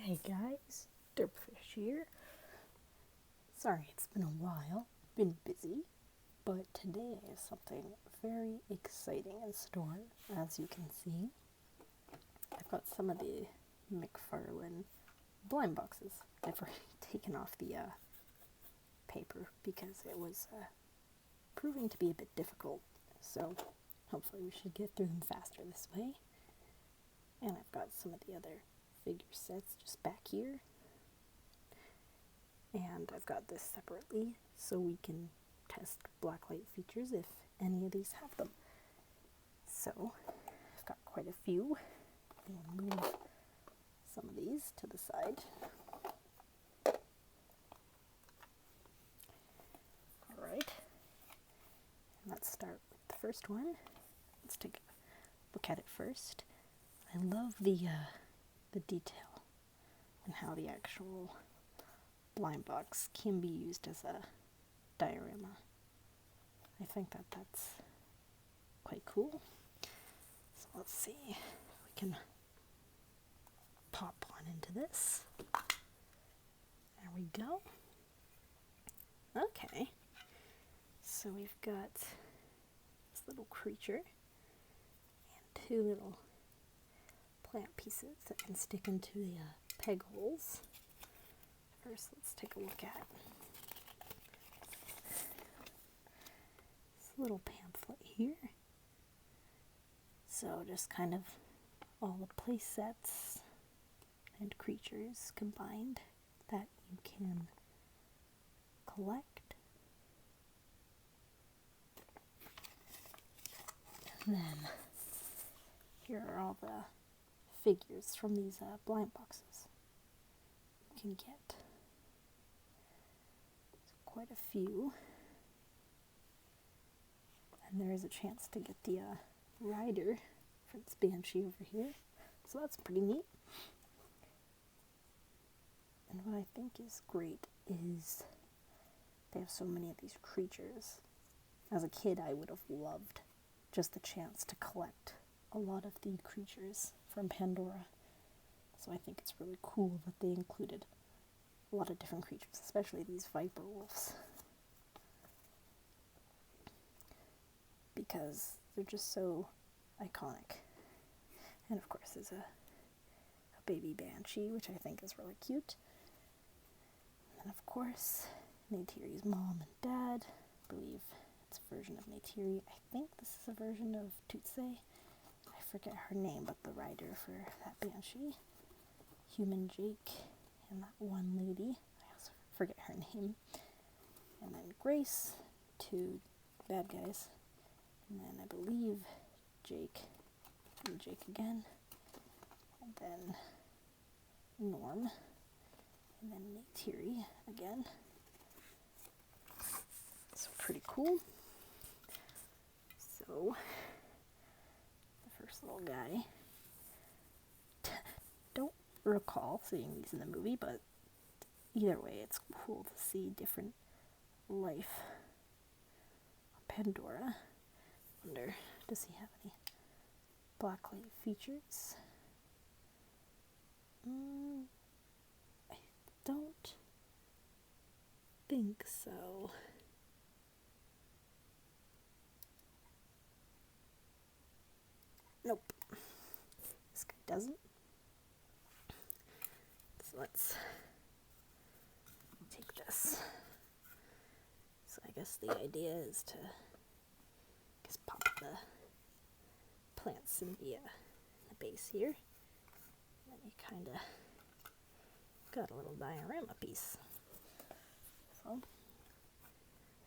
Hey guys, Derpfish here. Sorry it's been a while, been busy, but today I have something very exciting in store, as you can see. I've got some of the McFarlane blind boxes. I've already taken off the paper because it was proving to be a bit difficult, so hopefully we should get through them faster this way. And I've got some of the other figure sets just back here. And I've got this separately so we can test blacklight features if any of these have them. So I've got quite a few. I'll move some of these to the side. Alright, let's start with the first one. Let's take a look at it first. I love the detail and how the actual blind box can be used as a diorama. I think that's quite cool. So let's see if we can pop on into this. There we go. Okay, so we've got this little creature and two little plant pieces that can stick into the peg holes. First, let's take a look at this little pamphlet here. So just kind of all the play sets and creatures combined that you can collect. And then here are all the figures from these blind boxes you can get. Quite a few. And there is a chance to get the rider for this banshee over here. So that's pretty neat. And what I think is great is they have so many of these creatures. As a kid, I would have loved just the chance to collect a lot of the creatures from Pandora. So I think it's really cool that they included a lot of different creatures, especially these viper wolves, because they're just so iconic. And of course there's a baby banshee, which I think is really cute. And of course Neytiri's mom and dad. I believe it's a version of Neytiri. I think this is a version of Tutsi. I forget her name, but the rider for that banshee. Human Jake and that one lady, I also forget her name. And then Grace, two bad guys. And then I believe Jake, and Jake again. And then Norm. And then Neytiri again. So pretty cool. So, the first little guy. Don't recall seeing these in the movie, but either way, it's cool to see different life on Pandora. Wonder, does he have any blacklight features? I don't think so. Nope. This guy doesn't. So let's take this. So I guess the idea is to just pop the plants in the base here. And then you kind of got a little diorama piece. So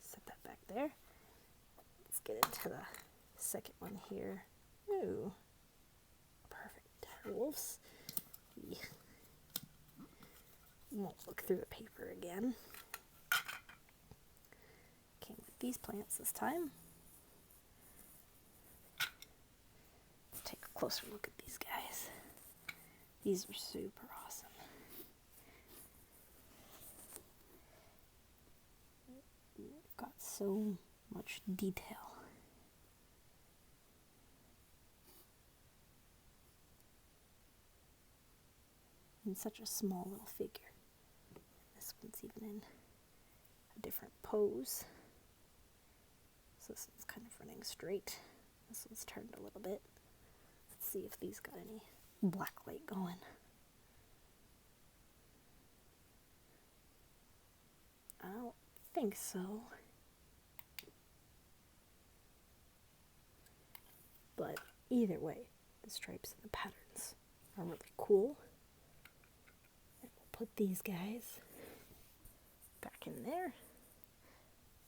set that back there. Let's get into the second one here. Ooh, perfect. Wolves. We won't look through the paper again. Came with these plants this time. Take a closer look at these guys. These are super awesome. We've got so much detail. in such a small little figure. This one's even in a different pose. So this one's kind of running straight. This one's turned a little bit. Let's see if these got any black light going. I don't think so. But either way, the stripes and the patterns are really cool. And we'll put these guys back in there.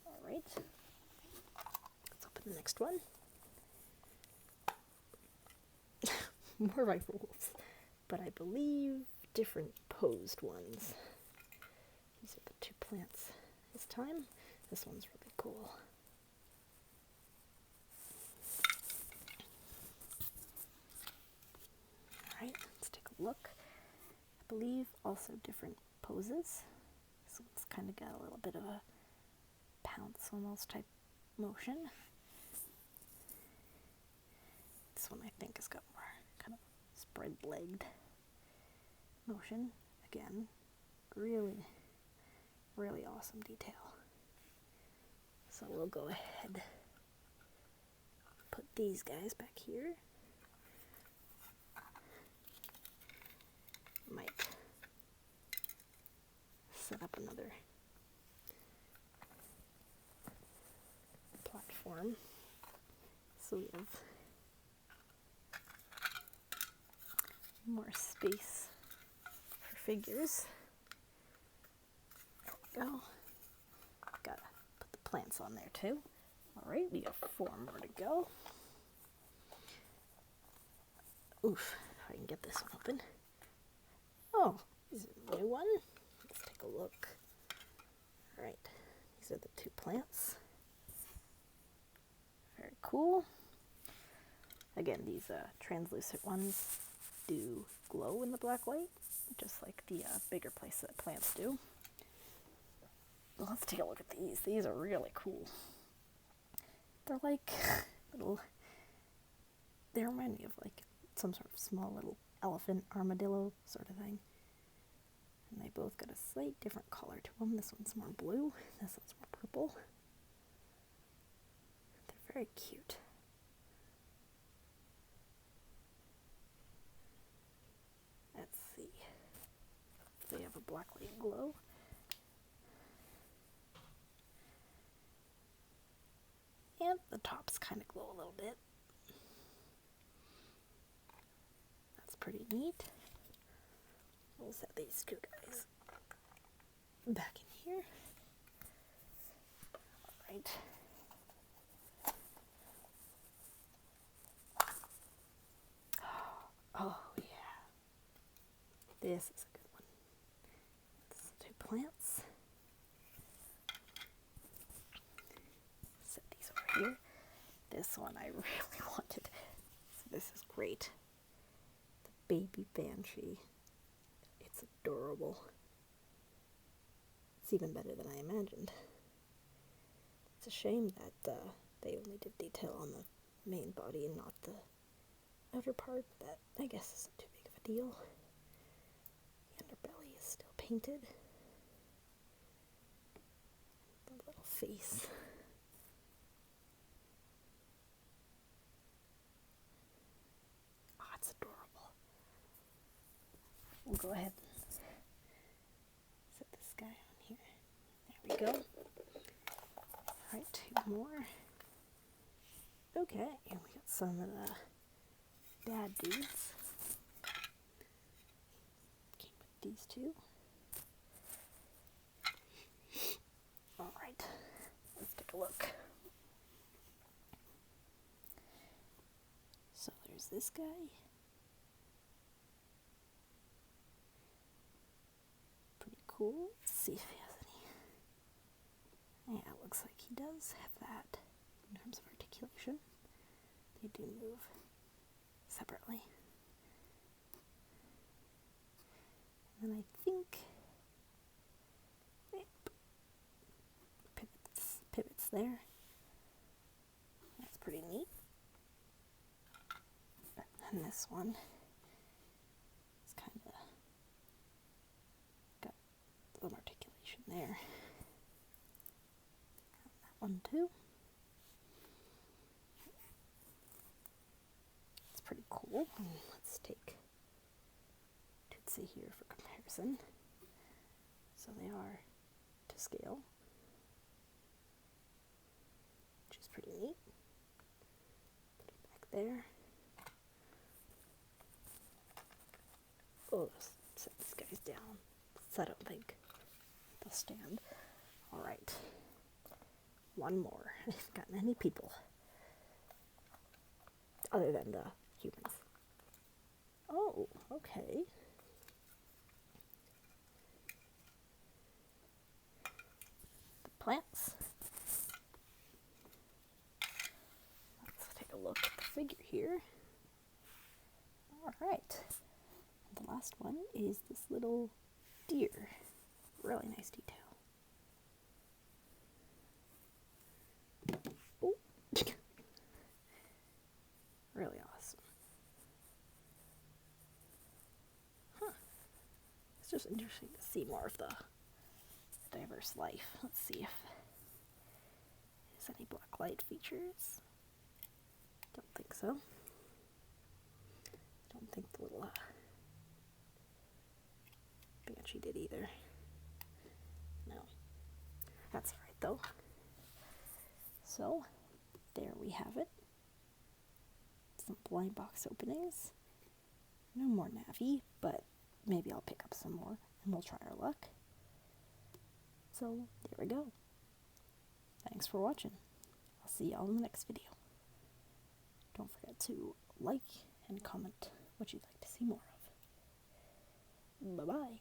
All right. Let's open the next one. More rifle wolves, but I believe different posed ones. These are the two plants this time. This one's really cool. Alright, let's take a look. I believe also different poses. This one's kind of got a little bit of a pounce almost type motion. This one I think has got more kind of spread-legged motion. Again, really, really awesome detail. So we'll go ahead, put these guys back here. Might set up another platform so we have more space for figures. There we go. Gotta put the plants on there too. Alright, we got 4 more to go. Oof, if I can get this one open. Oh, this is a new one. Let's take a look. Alright, these are the 2 plants. Very cool. Again, these translucent ones do glow in the black light, just like the bigger plants do. But let's take a look at these. These are really cool. They're like little, they remind me of like some sort of small little elephant armadillo sort of thing. And they both got a slight different color to them. This one's more blue, this one's more purple. They're very cute. Let's see if they have a black light glow. And the tops kind of glow a little bit. That's pretty neat. We'll set these 2 guys back in here. Alright. Oh yeah. This is a good one. This is 2 plants. Set these over here. This one I really wanted. So this is great. The baby banshee. It's adorable. It's even better than I imagined. It's a shame that they only did detail on the main body and not the outer part. That, I guess, isn't too big of a deal. The underbelly is still painted. The little face. Oh, it's adorable. We'll go ahead and set this guy on here. There we go. Alright, 2 more. Okay, and we got some of the bad dudes. Came with these 2. Alright, let's take a look. So there's this guy. Pretty cool. Let's see if he has any. Yeah, it looks like he does have that in terms of articulation. They do move separately. And then I think pivots there. That's pretty neat. And this one is kind of there. That one too. It's pretty cool. Let's take Tootsie here for comparison. So they are to scale, which is pretty neat. Put it back there. Oh, set these guys down. So I don't think they'll stand. Alright. One more. I haven't gotten any people. Other than the humans. Oh, okay. The plants. Let's take a look at the figure here. Alright. The last one is this little deer. Really nice detail. Oh. Really awesome. Huh. It's just interesting to see more of the diverse life. Let's see if there's any black light features. Don't think so. Don't think the little banshee did either. No. That's alright though. So, there we have it. Some blind box openings. No more Navi, but maybe I'll pick up some more and we'll try our luck. So, there we go. Thanks for watching. I'll see y'all in the next video. Don't forget to like and comment what you'd like to see more of. Bye-bye.